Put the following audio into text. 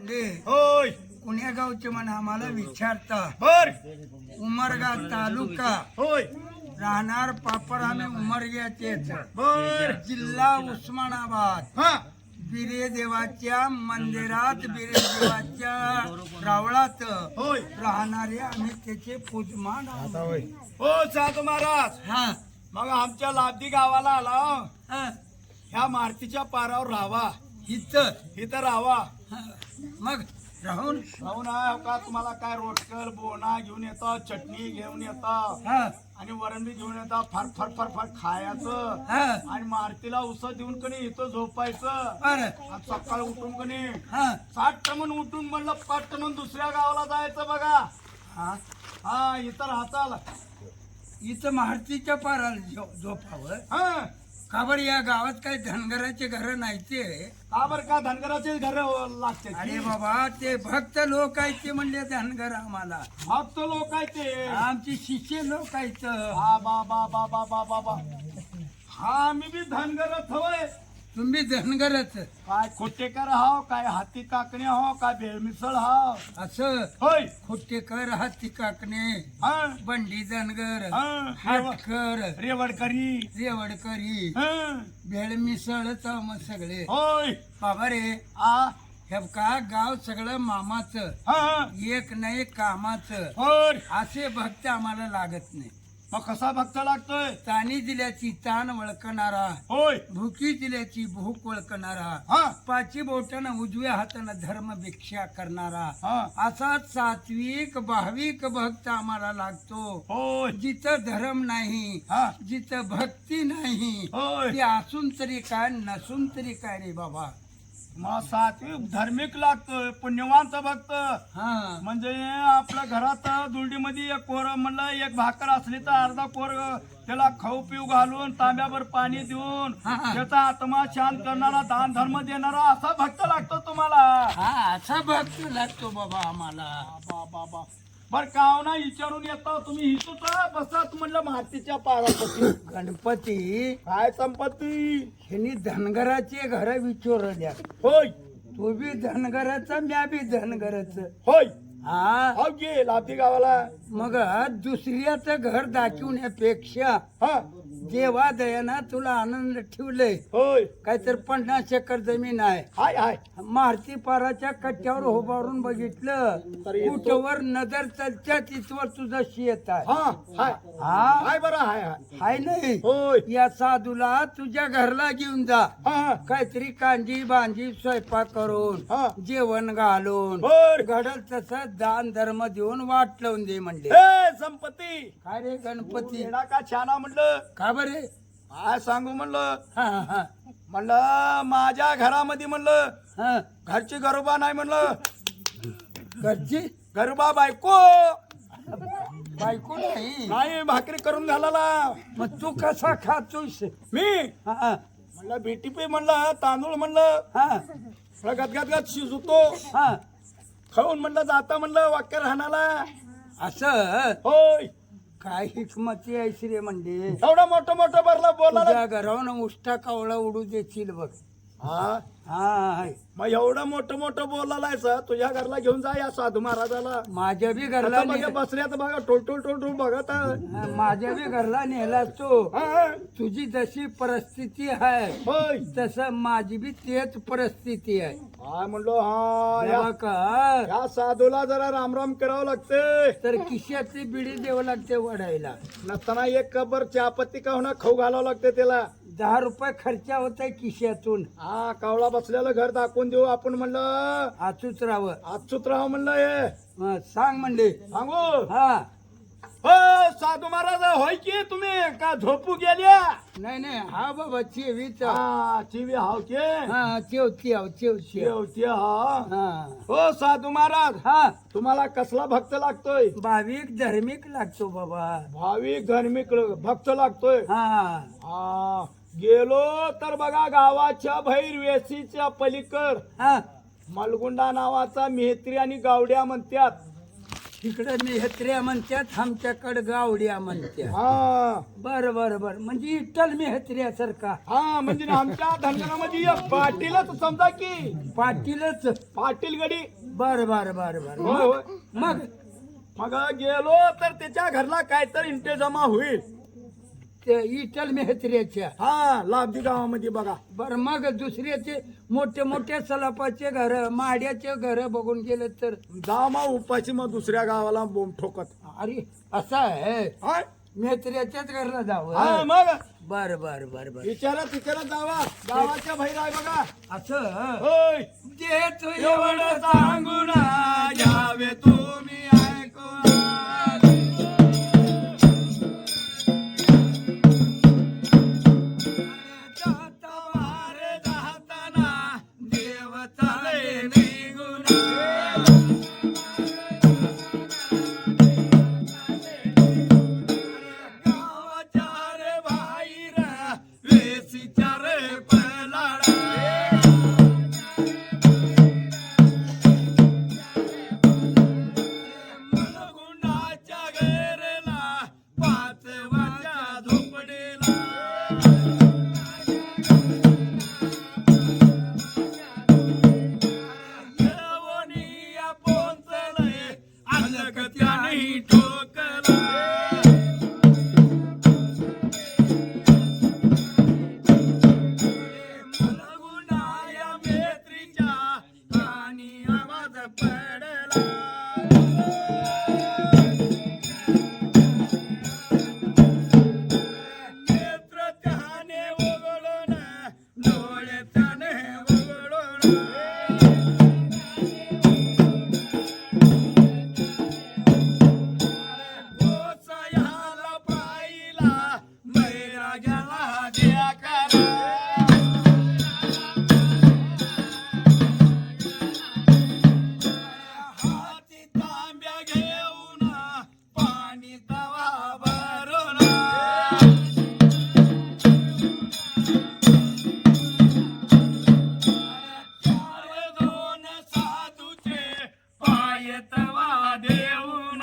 म्हणजे होय पुण्या गावचे म्हणा आम्हाला विचारता बर उमरगा तालुका होय राहणार पापड आम्ही उमरग्याचेच बर जिल्हा उस्मानाबाद हा बिरे देवाच्या मंदिरात बिरे देवाच्या रावळात होय राहणारे आम्ही त्याचे पूजमान आहोत. हो साधू महाराज हा मग आमच्या लादी गावाला आला हा. ह्या मारुतीच्या पारावर राहावा इथं इथं राहावा हा. मग राहून राहून आहे का तुम्हाला काय रोटकर बोना घेऊन येतं चटणी घेऊन येतं हा आणि वरण बी घेऊन येतं फार फार फार फार खायचं हा आणि मारुतीला उसळ देऊन कणी इथं झोपायचं बरं आज सकाळी उठून कणी हा 60 टमन उठून म्हणलं पाच टमन दुसऱ्या गावाला जायचं बघा हा हा इथं राहता इथं महारतीच्या पाराला झोपावं हा का बरं या गावात काही धनगराचे घर नाही ते का बर का धनगराचे घर लागते अरे बाबा ते भक्त लोक आहेत ते म्हणले धनगर आम्हाला भक्त लोक आहे ते आमचे शिष्य लोक आहेत हा बा बा बा बा बा बा बा हा मी बी धनगरच हवय तुम्ही धनगरच काय खोटेकर हाव काय हाती काकणे हाव काय भेळमिसळ हाव असं होय खोटेकर हाती काकणे हा बंडी धनगर हा हाटकर रेवडकरी रेवडकरी हा भेळ मिसळच मग सगळे होय बाबा रे आ हे का गाव सगळं मामाचं हा एक नाही कामाचं होय असे भक्त आम्हाला लागत नाही मग कसा भक्त लागतोय ताणी दिल्याची ताण वळकणारा होय भुकी दिल्याची भूक वळकणारा हा पाची बोटानं उजव्या हातानं धर्म भिक्षा करणारा हा असा सात्विक भाविक भक्त आम्हाला लागतो होय जिथं धर्म नाही हा जिथं भक्ती नाही होय ते असून तरी काय नसून तरी काय रे बाबा मग सात्विक धार्मिक लागतोय पुण्यवानच भक्त हा म्हणजे आपल्या घरात दुलडीमध्ये एक कोर म्हणलं एक भाकर असली तर अर्धा कोर त्याला खाऊ पिऊ घालून तांब्यावर पाणी देऊन हा, हा. त्याचा आत्मा शांत करणारा दान धर्म देणारा असा भक्त लागतो तुम्हाला हा असा भक्त लागतो बाबा आम्हाला बा बा बा बर काव ना विचारून येतो तुम्ही हितूच बसत म्हणलं मातीच्या पारापती गणपती काय संपत्ती ह्यांनी धनगराचे घर विचारल्या होय तू बी धनगराचा म्या बी धनगराच होय हा हो गे लाती गावाला मग दुसऱ्याचं घर दाखवण्यापेक्षा हा देवा दयाना तुला आनंद ठेवले होय काय तर 50 एकर जमीन आहे हाय हाय मारुती पाराच्या कट्ट्यावर उभारून बघितलं तरी येतो. कुठवर नजर चलच्या तिथवर तुझं शेत आहे हा हाय हा हाय बरं हाय हाय हाय नाही होय या साधूला तुझ्या घरला घेऊन जा हा काहीतरी कांजी बांजी स्वयंपाक करून हा जेवण घालून बर घडल तसं दान धर्म देऊन वाट लावून दे म्हणले हे संपत्ती काय रे गणपती येडा का छाना म्हणलं का बरे काय सांगू म्हणलं हा हा म्हणलं माझ्या घरामध्ये म्हणलं हा घरची गरोबा नाही म्हणलं घरची गरोबा बायको बायको नाही नाही भाकरी करून घालाला मग तू कसा खातोस मी हा म्हणलं बीटीपी म्हणलं तांदूळ म्हणलं हा गदगदगद शिजवतो हा खाऊन म्हणलं जाता म्हणलं वाक्य राहणाला असं होय काय हिकमती आहे श्री म्हणजे एवढं मोठं मोठं भरलं बोलायला तुझ्या घरावर उष्टा कावळा उडू देशील बघ हा हा हाय. मग एवढं मोठं मोठं बोलायचं तुझ्या घरला घेऊन जा या साधू महाराजाला माझ्या बी घरला आता बघा बसल्यात बघा टोल टोल टोल टोल बघत आहे. माझ्या बी घरला नेला तो हा, तुझी जशी परिस्थिती आहे होय तसं माझी बी तेच परिस्थिती आहे हा म्हणलो हा तेव्हा का या साधूला जरा रामराम करावं लागते तर खिशातली बिडी द्यावं लागते वडायला नसताना एक कबर चहापत्ती का होणार खाऊ घालावं लागते त्याला 10 रुपये खर्चा होत आहे खिशातून हा कावळा बसलेलं घर दाखवून देऊ आपण म्हणलं आचूच राहावं अच्युत राव म्हणलं हे सांग म्हणले सांगू हा हो साधू महाराज होय की तुम्ही का झोपू गेल्या नाही नाही हा बाबा चेवीचा हा चिवी हाव के हा चेवती आव चेवची जेवती हा हा हो साधू महाराज हा तुम्हाला कसला भक्त लागतोय भाविक धार्मिक लागतो बाबा भाविक धार्मिक भक्त लागतोय हा हा गेलो तर बघा गावाच्या भैर वेशीच्या पलीकड हा मलगुंडा नावाचा मेहत्री आणि गावड्या म्हणतात तिकडे मेहत्र्या म्हणतात आमच्याकडे गावड्या म्हणतात. हा बर बर बर म्हणजे इटल मेहत्र्यासारखा हा म्हणजे आमच्या धनगरामध्ये एक पाटीलच समजा की पाटीलच. पाटील गडी. बर बर बर बर होय होय. मग मग गेलो तर त्याच्या घरला काहीतरी इंतजामा होईल. ते इटल मेहत्र्याच्या. हा लाभदी गावामध्ये बघा. बर मग दुसऱ्याचे मोठे मोठे सलापाचे घर माड्याचे घर बघून गेले तर जा मग उपाशी मग दुसऱ्या गावाला बोंब ठोकत. अरे असं आहे हा? मेहत्र्याच्याच घरला हा जावं. मग बर बर बर बर विचारा जावा. गावाच्या बाहेर आहे बघा. असं होय देत एवढं सांगून यावे तुम्ही ऐकून. देऊन